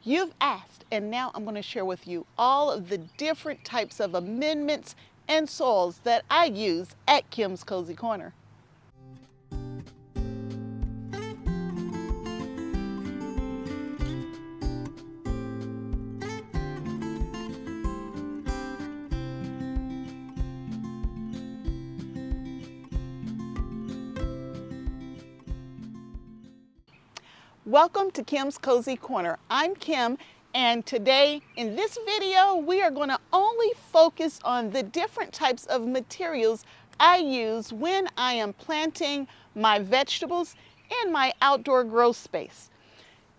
You've asked, and now I'm going to share with you all of the different types of amendments and soils that I use at Kim's Kozy Korner. Welcome to Kim's Kozy Korner. I'm Kim, and today in this video we are going to only focus on the different types of materials I use when I am planting my vegetables in my outdoor grow space.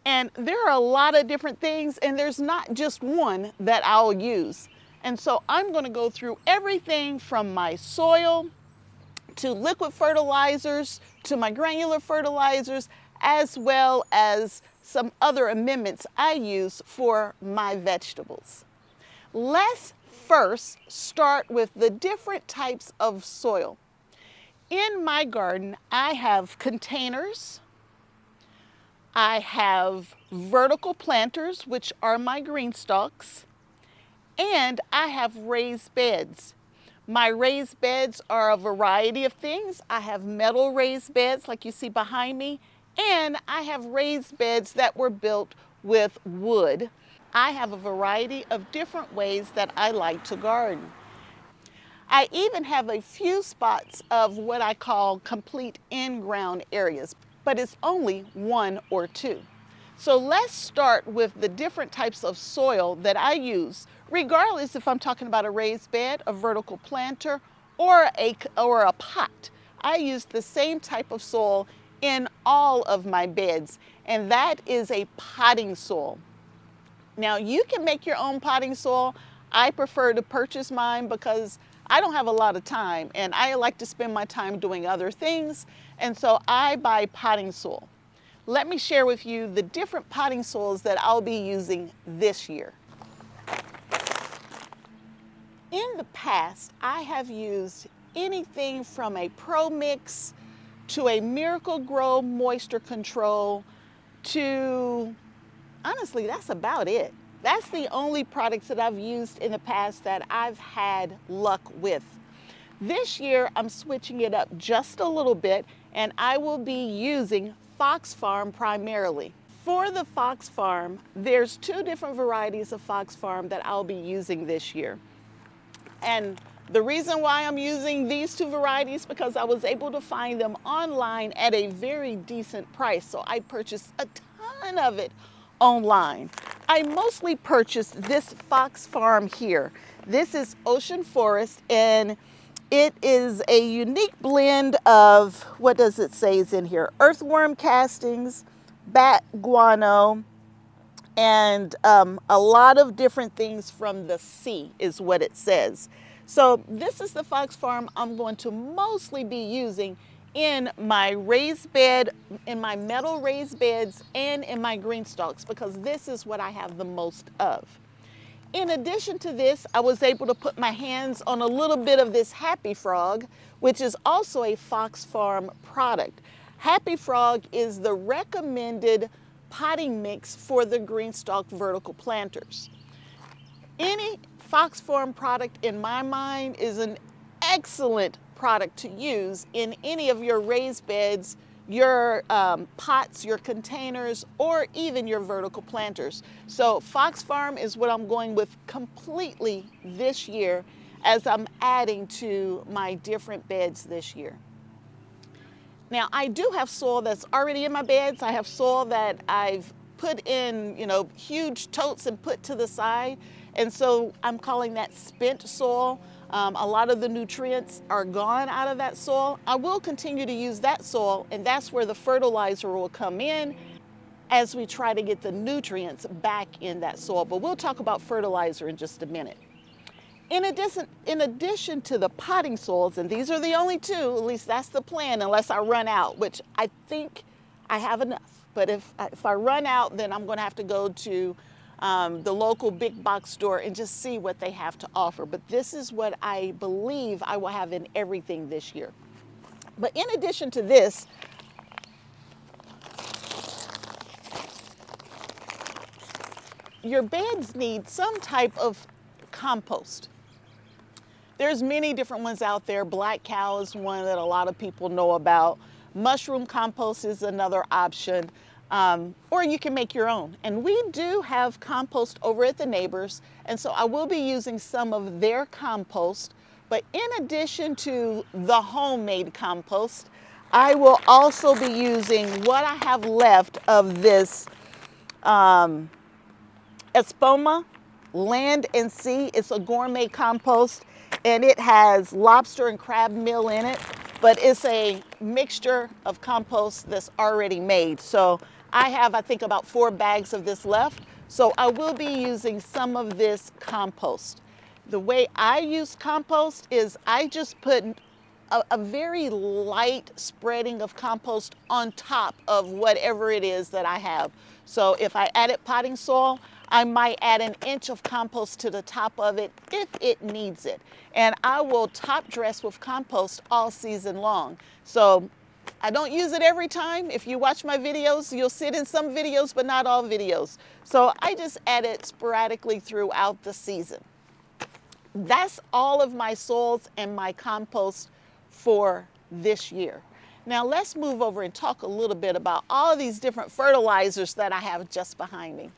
And there are a lot of different things, and there's not just one that I'll use. And so I'm going to go through everything from my soil to liquid fertilizers to my granular fertilizers, as well as some other amendments I use for my vegetables. Let's first start with the different types of soil. In my garden, I have containers, I have vertical planters, which are my GreenStalks, and I have raised beds. My raised beds are a variety of things. I have metal raised beds like you see behind me, and I have raised beds that were built with wood. I have a variety of different ways that I like to garden. I even have a few spots of what I call complete in-ground areas, but it's only one or two. So let's start with the different types of soil that I use, regardless if I'm talking about a raised bed, a vertical planter, or a pot. I use the same type of soil in all of my beds, and that is a potting soil. Now you can make your own potting soil. I prefer to purchase mine because I don't have a lot of time and I like to spend my time doing other things, and so I buy potting soil. Let me share with you the different potting soils that I'll be using this year. In the past, I have used anything from a Pro Mix to a Miracle Grow moisture control to, honestly, that's about it. That's the only products that I've used in the past that I've had luck with. This year, I'm switching it up just a little bit, and I will be using Fox Farm primarily. For the Fox Farm, there's two different varieties of Fox Farm that I'll be using this year. And the reason why I'm using these two varieties is because I was able to find them online at a very decent price. So I purchased a ton of it online. I mostly purchased this Fox Farm here. This is Ocean Forest, and it is a unique blend of, what does it say is in here? Earthworm castings, bat guano, and a lot of different things from the sea is what it says. So this is the Fox Farm I'm going to mostly be using in my raised bed, in my metal raised beds, and in my GreenStalks, because this is what I have the most of. In addition to this, I was able to put my hands on a little bit of this Happy Frog, which is also a Fox Farm product. Happy Frog is the recommended potting mix for the GreenStalk vertical planters. Any Fox Farm product, in my mind, is an excellent product to use in any of your raised beds, your pots, your containers, or even your vertical planters. So Fox Farm is what I'm going with completely this year as I'm adding to my different beds this year. Now I do have soil that's already in my beds. I have soil that I've put in, huge totes and put to the side. And so I'm calling that spent soil. A lot of the nutrients are gone out of that soil. I will continue to use that soil, and that's where the fertilizer will come in as we try to get the nutrients back in that soil. But we'll talk about fertilizer in just a minute. In addition to the potting soils, and these are the only two, at least that's the plan, unless I run out, which I think I have enough. But if I run out, then I'm going to have to go to the local big box store and just see what they have to offer. But this is what I believe I will have in everything this year. But in addition to this, your beds need some type of compost. There's many different ones out there. Black cow is one that a lot of people know about. Mushroom compost is another option. Or you can make your own. And we do have compost over at the neighbors. And so I will be using some of their compost. But in addition to the homemade compost, I will also be using what I have left of this Espoma Land and Sea. It's a gourmet compost, and it has lobster and crab meal in it, but it's a mixture of compost that's already made. So I have, I think, about 4 bags of this left. So I will be using some of this compost. The way I use compost is I just put a very light spreading of compost on top of whatever it is that I have. So if I added potting soil, I might add an inch of compost to the top of it if it needs it. And I will top dress with compost all season long. So I don't use it every time. If you watch my videos, you'll see it in some videos, but not all videos. So I just add it sporadically throughout the season. That's all of my soils and my compost for this year. Now let's move over and talk a little bit about all these different fertilizers that I have just behind me.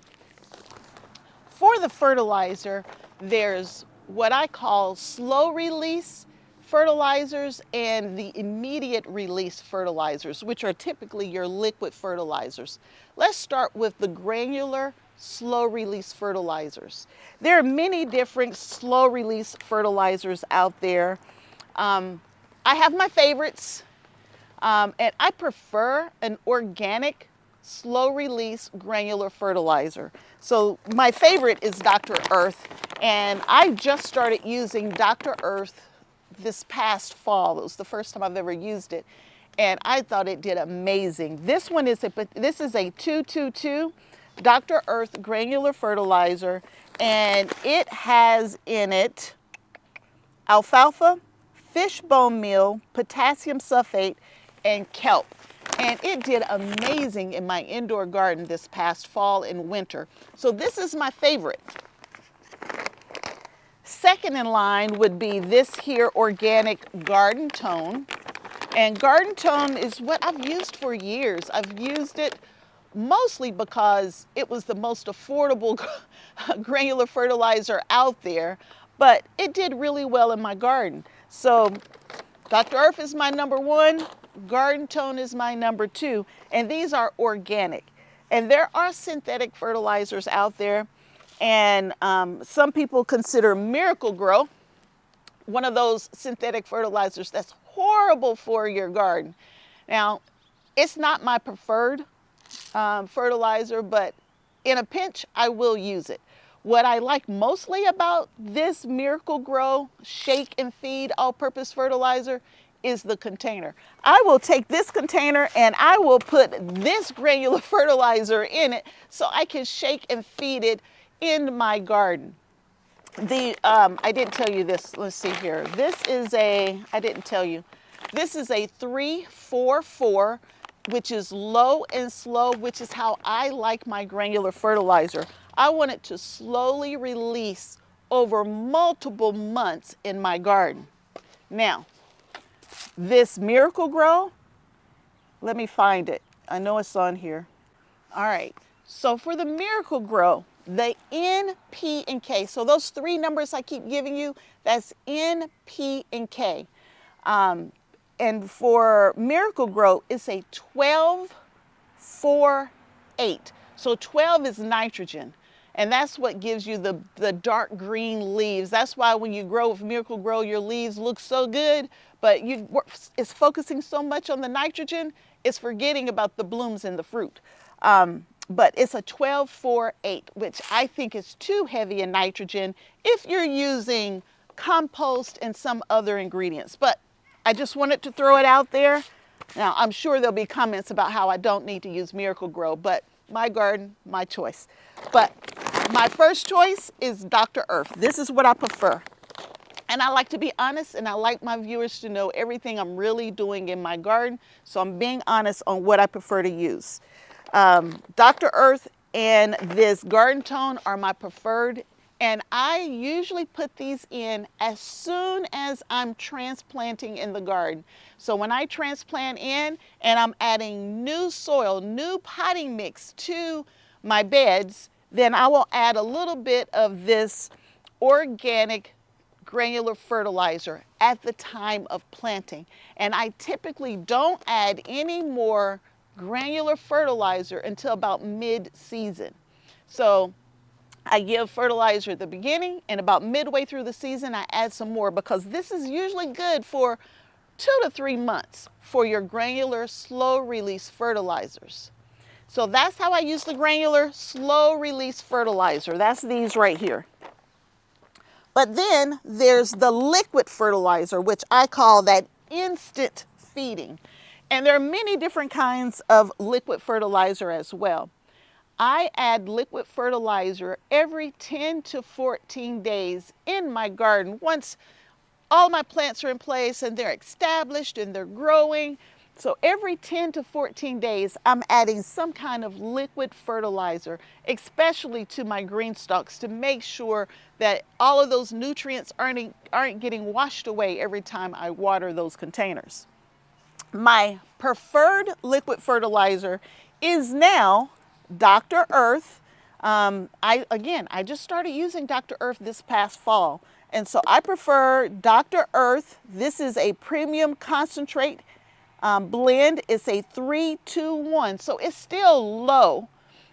For the fertilizer, there's what I call slow release fertilizers and the immediate release fertilizers, which are typically your liquid fertilizers. Let's start with the granular slow release fertilizers. There are many different slow release fertilizers out there. I have my favorites, and I prefer an organic slow release granular fertilizer. So my favorite is Dr. Earth, and I just started using Dr. Earth this past fall. It was the first time I've ever used it, and I thought it did amazing. This one is this is a 222 Dr. Earth granular fertilizer, and it has in it alfalfa, fish bone meal, potassium sulfate, and kelp. And it did amazing in my indoor garden this past fall and winter. So this is my favorite. Second in line would be this here organic Garden Tone. And Garden Tone is what I've used for years. I've used it mostly because it was the most affordable granular fertilizer out there, but it did really well in my garden. So Dr. Earth is my number 1, Garden Tone is my number 2, and these are organic. And there are synthetic fertilizers out there, and some people consider Miracle-Gro one of those synthetic fertilizers that's horrible for your garden. Now, it's not my preferred fertilizer, but in a pinch, I will use it. What I like mostly about this Miracle-Gro Shake and Feed all-purpose fertilizer is the container. I will take this container and I will put this granular fertilizer in it so I can shake and feed it in my garden. I didn't tell you this, let's see here. This is I didn't tell you, this is a 3-4-4, which is low and slow, which is how I like my granular fertilizer. I want it to slowly release over multiple months in my garden. Now, this Miracle-Gro, let me find it. I know it's on here. All right, so for the Miracle-Gro, the N, P, and K, so those 3 numbers I keep giving you, that's N, P, and K. And for Miracle-Gro, it's a 12-4-8. So 12 is nitrogen, and that's what gives you the dark green leaves. That's why when you grow with Miracle-Gro, your leaves look so good, but it's focusing so much on the nitrogen, it's forgetting about the blooms and the fruit. But it's a 12-4-8, which I think is too heavy in nitrogen if you're using compost and some other ingredients. But I just wanted to throw it out there. Now, I'm sure there'll be comments about how I don't need to use Miracle-Gro, but my garden, my choice. But my first choice is Dr. Earth. This is what I prefer. And I like to be honest, and I like my viewers to know everything I'm really doing in my garden. So I'm being honest on what I prefer to use. Dr. Earth and this Garden Tone are my preferred. And I usually put these in as soon as I'm transplanting in the garden. So when I transplant in and I'm adding new soil, new potting mix to my beds, then I will add a little bit of this organic granular fertilizer at the time of planting. And I typically don't add any more granular fertilizer until about mid-season. So I give fertilizer at the beginning, and about midway through the season I add some more, because this is usually good for 2 to 3 months for your granular slow release fertilizers. So that's how I use the granular slow release fertilizer. That's these right here. But then there's the liquid fertilizer, which I call that instant feeding. And there are many different kinds of liquid fertilizer as well. I add liquid fertilizer every 10 to 14 days in my garden. Once all my plants are in place and they're established and they're growing. So every 10 to 14 days, I'm adding some kind of liquid fertilizer, especially to my GreenStalks, to make sure that all of those nutrients aren't getting washed away every time I water those containers. My preferred liquid fertilizer is now Dr. Earth. I just started using Dr. Earth this past fall. And so I prefer Dr. Earth. This is a premium concentrate blend. It's a 3-2-1. So it's still low.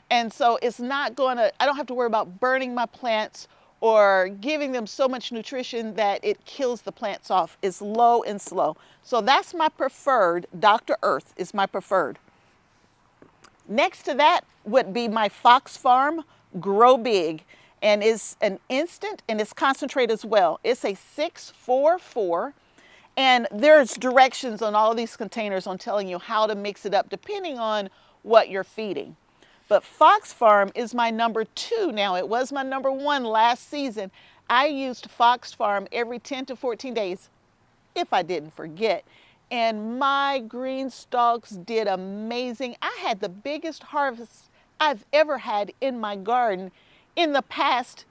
And so it's not going to, I don't have to worry about burning my plants or giving them so much nutrition that it kills the plants off. It's low and slow. So that's my preferred. Dr. Earth is my preferred. Next to that would be my Fox Farm Grow Big, and it's an instant and it's concentrate as well. It's a 644, and there's directions on all of these containers on telling you how to mix it up depending on what you're feeding. But Fox Farm is my #2 now. It was my #1 last season. I used Fox Farm every 10 to 14 days, if I didn't forget. And my GreenStalks did amazing. I had the biggest harvest I've ever had in my garden in the past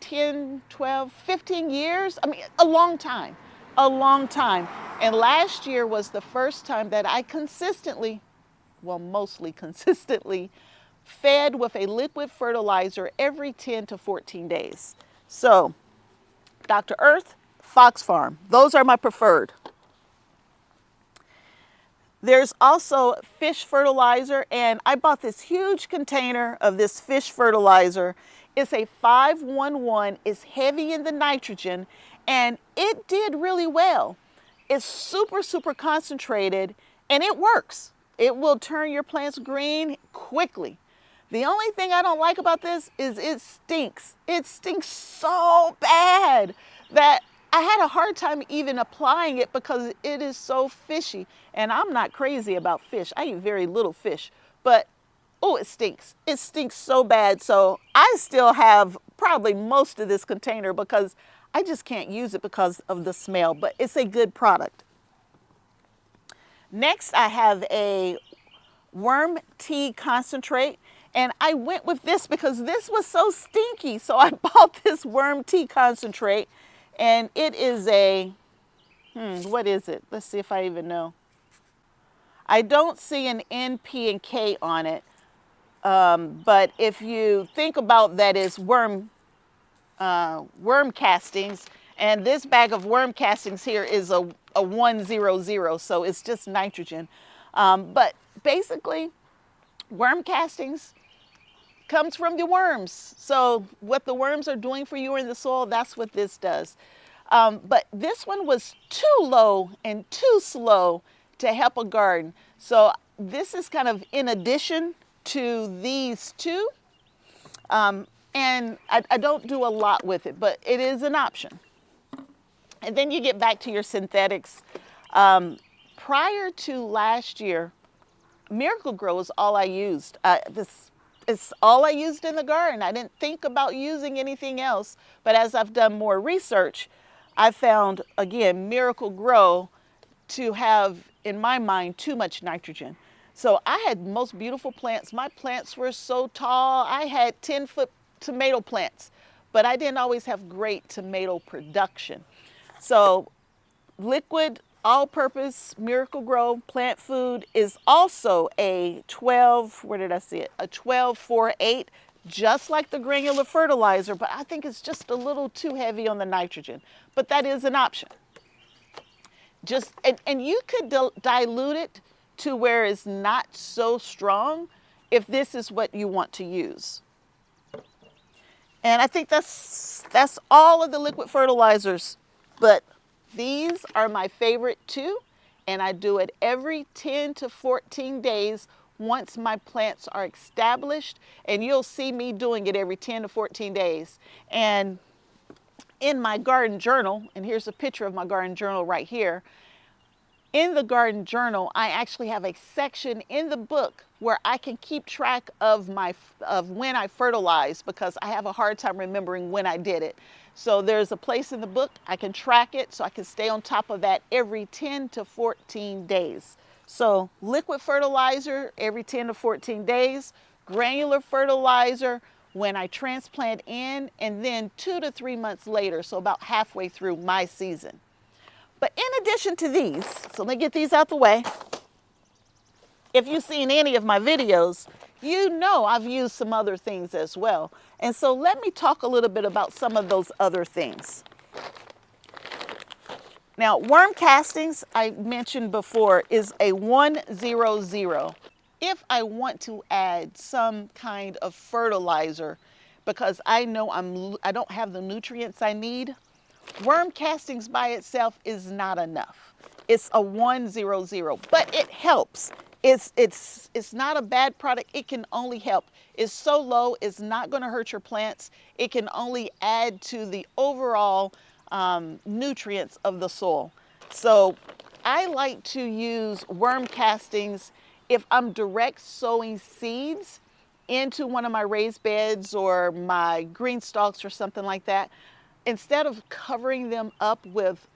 10, 12, 15 years. I mean, a long time, a long time. And last year was the first time that I consistently, well, mostly consistently, fed with a liquid fertilizer every 10 to 14 days. So, Dr. Earth, Fox Farm, those are my preferred. There's also fish fertilizer, and I bought this huge container of this fish fertilizer. It's a 511, it's heavy in the nitrogen, and it did really well. It's super, super concentrated, and it works. It will turn your plants green quickly. The only thing I don't like about this is it stinks. It stinks so bad that I had a hard time even applying it because it is so fishy. And I'm not crazy about fish. I eat very little fish, but oh, it stinks. It stinks so bad. So I still have probably most of this container because I just can't use it because of the smell, but it's a good product. Next, I have a worm tea concentrate, and I went with this because this was so stinky. So I bought this worm tea concentrate, and it is a, what is it? Let's see if I even know. I don't see an N, P, and K on it, but if you think about that as worm castings, and this bag of worm castings here is a 100, so it's just nitrogen. But basically, worm castings comes from the worms. So what the worms are doing for you in the soil, that's what this does. But this one was too low and too slow to help a garden. So this is kind of in addition to these two. And I don't do a lot with it, but it is an option. And then you get back to your synthetics. Prior to last year, Miracle Grow is all I used. This is all I used in the garden. I didn't think about using anything else, but as I've done more research, I found, again, Miracle Grow to have, in my mind, too much nitrogen. So I had most beautiful plants. My plants were so tall. I had 10-foot tomato plants, but I didn't always have great tomato production. So liquid all-purpose Miracle Grow plant food is also a 12, where did I see it? A 12-4-8, just like the granular fertilizer, but I think it's just a little too heavy on the nitrogen. But that is an option. And you could dilute it to where it's not so strong if this is what you want to use. And I think that's all of the liquid fertilizers, but these are my favorite too, and I do it every 10 to 14 days once my plants are established, and you'll see me doing it every 10 to 14 days. And in my garden journal, and here's a picture of my garden journal right here, in the garden journal, I actually have a section in the book where I can keep track of when I fertilize, because I have a hard time remembering when I did it. So there's a place in the book I can track it, so I can stay on top of that every 10 to 14 days. So liquid fertilizer every 10 to 14 days, granular fertilizer when I transplant in, and then 2 to 3 months later, so about halfway through my season. But in addition to these, so let me get these out the way. If you've seen any of my videos, you know I've used some other things as well. And so let me talk a little bit about some of those other things. Now, worm castings, I mentioned before, is a 1-0-0. If I want to add some kind of fertilizer, because I know I don't have the nutrients I need, worm castings by itself is not enough. It's a 1-0-0, but it helps. It's not a bad product. It can only help. It's so low, it's not going to hurt your plants. It can only add to the overall nutrients of the soil. So I like to use worm castings if I'm direct sowing seeds into one of my raised beds or my GreenStalks or something like that. Instead of covering them up with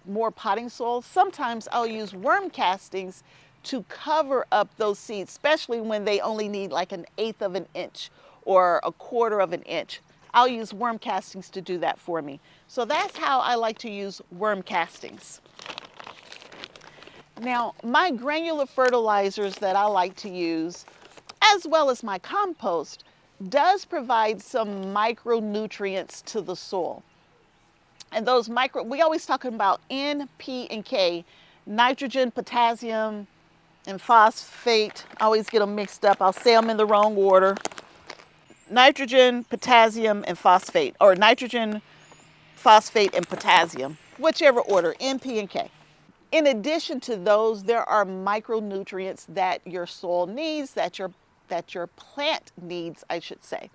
more potting soil, sometimes I'll use worm castings to cover up those seeds, especially when they only need like 1/8 of an inch or 1/4 of an inch. I'll use worm castings to do that for me. So that's how I like to use worm castings. Now, my granular fertilizers that I like to use, as well as my compost, does provide some micronutrients to the soil. And those we always talk about N, P, and K, nitrogen, potassium, and phosphate. I always get them mixed up. I'll say them in the wrong order. Nitrogen, potassium, and phosphate, or nitrogen, phosphate, and potassium, whichever order, N, P, and K. In addition to those, there are micronutrients that your soil needs, that your plant needs, I should say.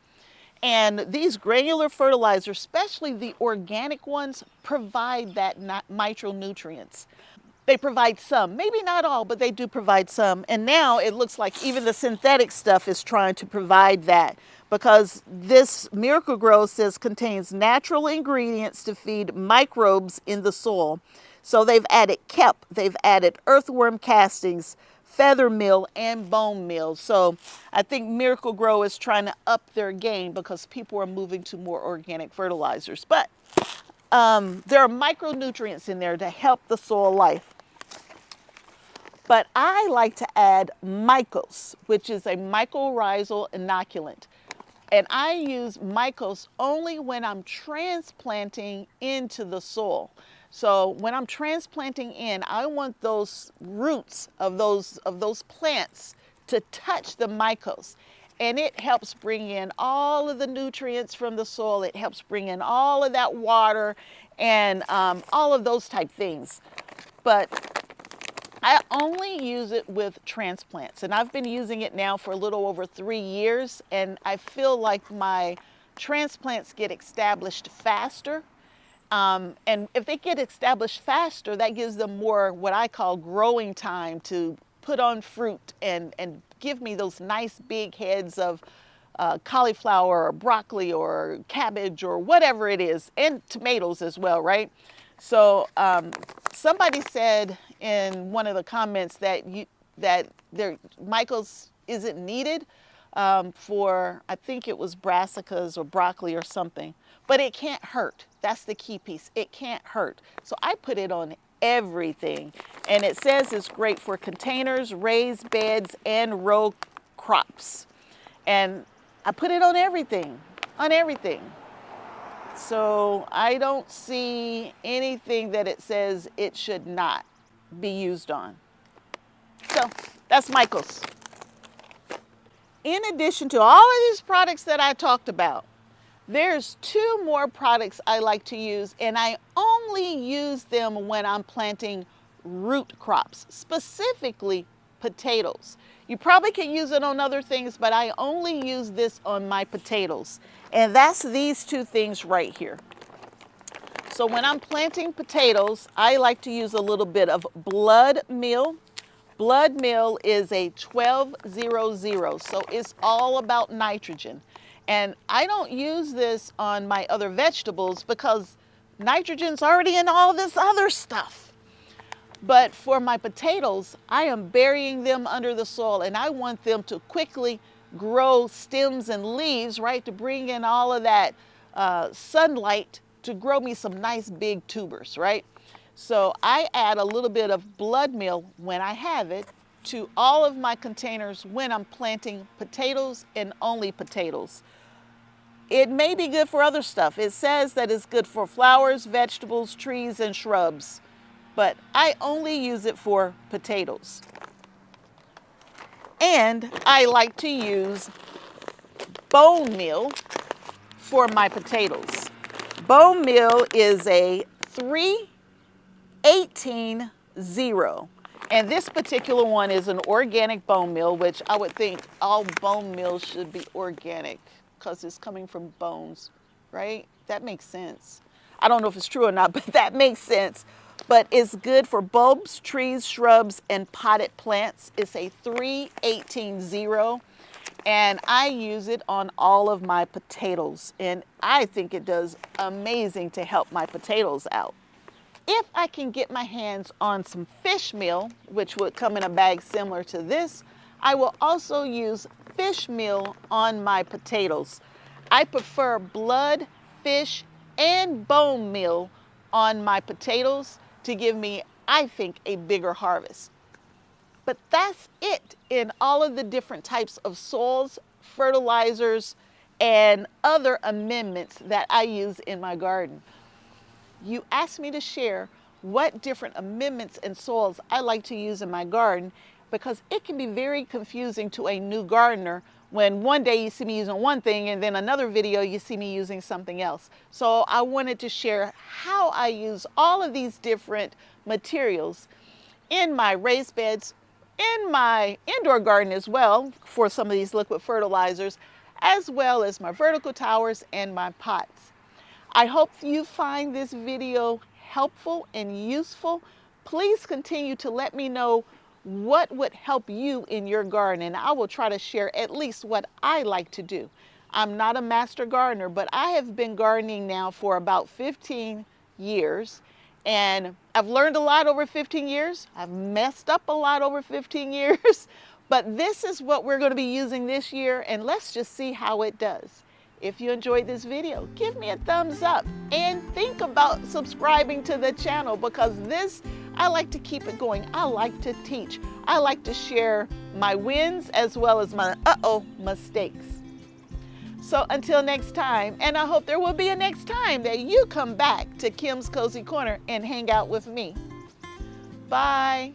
And these granular fertilizers, especially the organic ones, provide that micronutrients. They provide some, maybe not all, but they do provide some. And now it looks like even the synthetic stuff is trying to provide that, because this Miracle Grow says contains natural ingredients to feed microbes in the soil. So they've added kelp, they've added earthworm castings, feather meal, and bone meal. So I think Miracle Grow is trying to up their game because people are moving to more organic fertilizers. But there are micronutrients in there to help the soil life. But I like to add Mykos, which is a mycorrhizal inoculant. And I use Mykos only when I'm transplanting into the soil. So when I'm transplanting in, I want those roots of those plants to touch the Mykos. And it helps bring in all of the nutrients from the soil. It helps bring in all of that water and all of those type things. But I only use it with transplants, and I've been using it now for a little over 3 years, and I feel like my transplants get established faster. And if they get established faster, that gives them more what I call growing time to put on fruit and give me those nice big heads of cauliflower or broccoli or cabbage or whatever it is, and tomatoes as well, right? So somebody said in one of the comments that that Mykos isn't needed for, I think it was brassicas or broccoli or something, but it can't hurt. That's the key piece. It can't hurt. So I put it on everything, and it says it's great for containers, raised beds, and row crops. And I put it on everything, on everything. So I don't see anything that it says it should not be used on. So that's Mykos. In addition to all of these products that I talked about, there's 2 more products I like to use, and I only use them when I'm planting root crops, specifically potatoes. You probably can use it on other things, but I only use this on my potatoes. And that's these 2 things right here. So when I'm planting potatoes, I like to use a little bit of blood meal. Blood meal is a 1200, so it's all about nitrogen. And I don't use this on my other vegetables because nitrogen's already in all this other stuff. But for my potatoes, I am burying them under the soil, and I want them to quickly grow stems and leaves, right, to bring in all of that sunlight to grow me some nice big tubers, right? So I add a little bit of blood meal when I have it to all of my containers when I'm planting potatoes and only potatoes. It may be good for other stuff. It says that it's good for flowers, vegetables, trees, and shrubs, but I only use it for potatoes. And I like to use bone meal for my potatoes. Bone meal is a 3-18-0. And this particular one is an organic bone meal, which I would think all bone meal should be organic because it's coming from bones, right? That makes sense. I don't know if it's true or not, but that makes sense. But it's good for bulbs, trees, shrubs, and potted plants. It's a 3-18-0. And I use it on all of my potatoes. And I think it does amazing to help my potatoes out. If I can get my hands on some fish meal, which would come in a bag similar to this, I will also use fish meal on my potatoes. I prefer blood, fish, and bone meal on my potatoes to give me, I think, a bigger harvest. But that's it in all of the different types of soils, fertilizers, and other amendments that I use in my garden. You asked me to share what different amendments and soils I like to use in my garden because it can be very confusing to a new gardener when one day you see me using one thing and then another video you see me using something else. So I wanted to share how I use all of these different materials in my raised beds, in my indoor garden as well for some of these liquid fertilizers, as well as my vertical towers and my pots. I hope you find this video helpful and useful. Please continue to let me know what would help you in your garden, and I will try to share at least what I like to do. I'm not a master gardener, but I have been gardening now for about 15 years, and I've learned a lot over 15 years. I've messed up a lot over 15 years, but this is what we're going to be using this year, and let's just see how it does. If you enjoyed this video, give me a thumbs up and think about subscribing to the channel because I like to keep it going. I like to teach. I like to share my wins as well as my mistakes. So until next time, and I hope there will be a next time that you come back to Kim's Cozy Corner and hang out with me. Bye.